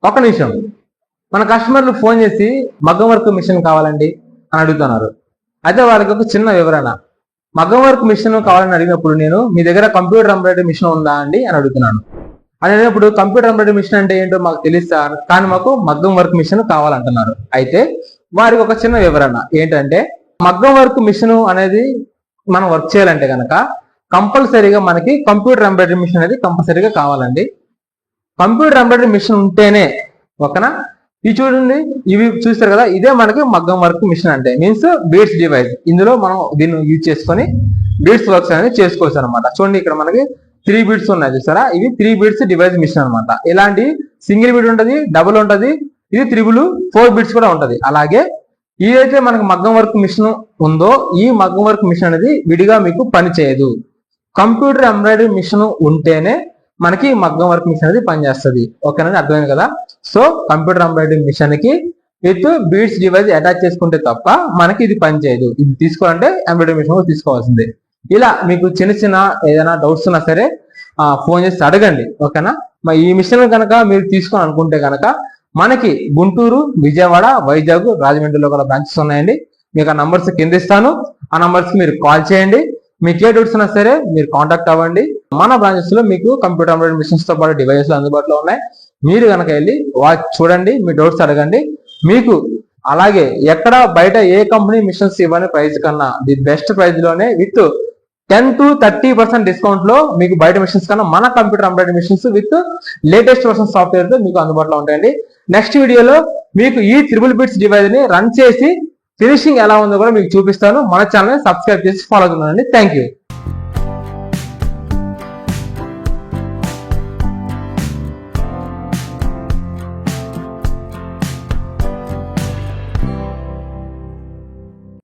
ఒక నిమిషం, మన కస్టమర్లు ఫోన్ చేసి మగ్గం వర్క్ మిషన్ కావాలండి అని అడుగుతున్నారు. అయితే వాళ్ళకి ఒక చిన్న వివరణ, మగ్గం వర్క్ మిషన్ కావాలని అడిగినప్పుడు నేను మీ దగ్గర కంప్యూటర్ ఎంబ్రాయిడరీ మిషన్ ఉందా అండి అని అడుగుతున్నాను. అనేటప్పుడు కంప్యూటర్ ఎంబ్రాయిడరీ మిషన్ అంటే ఏంటో మాకు తెలుస్తా, కానీ మాకు మగ్గం వర్క్ మిషన్ కావాలంటున్నారు. అయితే వారికి ఒక చిన్న వివరణ ఏంటంటే, మగ్గం వర్క్ మిషన్ అనేది మనం వర్క్ చేయాలంటే కనుక కంపల్సరీగా మనకి కంప్యూటర్ ఎంబ్రాయిడరీ మిషన్ అనేది కంపల్సరీగా కావాలండి. కంప్యూటర్ ఎంబ్రాయిడరీ మిషన్ ఉంటేనే ఓకేనా. ఇవి చూడండి, ఇవి చూస్తారు కదా, ఇదే మనకి మగ్గం వర్క్ మిషన్ అంటే మీన్స్ బీడ్స్ డివైస్. ఇందులో మనం దీన్ని యూజ్ చేసుకొని బీడ్స్ వర్క్స్ అనేది చేసుకోవచ్చు అనమాట. చూడండి ఇక్కడ మనకి 3 బీడ్స్ ఉన్నాయి చూసారా, ఇవి 3 బీడ్స్ డివైస్ మిషన్ అనమాట. ఇలాంటి సింగిల్ బీడ్ ఉంటది, డబుల్ ఉంటది, ఇది 4 బీడ్స్ కూడా ఉంటది. అలాగే ఏదైతే మనకు మగ్గం వర్క్ మిషన్ ఉందో ఈ మగ్గం వర్క్ మిషన్ అనేది విడిగా మీకు పని చేయదు. కంప్యూటర్ ఎంబ్రాయిడరీ మిషన్ ఉంటేనే మనకి మగ్గం వర్క్ మిషన్ అనేది పనిచేస్తుంది. ఓకేనా, అర్థమైంది కదా. సో కంప్యూటర్ ఎంబ్రాయిడరీ మిషన్ కి విత్ బీడ్స్ డివైస్ అటాచ్ చేసుకుంటే తప్ప మనకి ఇది పని చేయదు. ఇది తీసుకోవాలంటే ఎంబ్రాయిడరీ మిషన్ తీసుకోవాల్సిందే. ఇలా మీకు చిన్న చిన్న ఏదైనా డౌట్స్ ఉన్నా సరే ఫోన్ చేసి అడగండి. ఓకేనా, మరి ఈ మిషన్ కనుక మీరు తీసుకొని అనుకుంటే కనుక మనకి గుంటూరు, విజయవాడ, వైజాగ్, రాజమండ్రిలో కూడా బ్రాంచెస్ ఉన్నాయండి. మీకు ఆ నంబర్స్ కింద ఇస్తాను, ఆ నంబర్స్ కి మీరు కాల్ చేయండి. మీకు ఏ డౌట్స్ ఉన్నా సరే మీరు కాంటాక్ట్ అవ్వండి. మన బ్రాంచెస్ లో మీకు కంప్యూటర్ ఎంబ్రాయిడరీ మిషన్స్ తో పాటు డివైజెస్ అందుబాటులో ఉన్నాయి. మీరు కనుక వెళ్ళి చూడండి, మీ డౌట్స్ అడగండి. మీకు అలాగే ఎక్కడ బయట ఏ కంపెనీ మిషన్స్ ఇవ్వని ప్రైస్ కన్నా ది బెస్ట్ ప్రైస్ లోనే విత్ 10 to 30% డిస్కౌంట్ లో మీకు బయట మిషన్స్ కన్నా మన computer embroidery machines with latest version software తో మీకు అందుబాటులో ఉంటాయండి. నెక్స్ట్ వీడియోలో మీకు ఈ 3 బీడ్స్ డివైస్ ని రన్ చేసి ఫినిషింగ్ ఎలా ఉందో కూడా మీకు చూపిస్తాను. మన ఛానల్ సబ్స్క్రైబ్ చేసి ఫాలో అవుతున్నానండి. Thank you.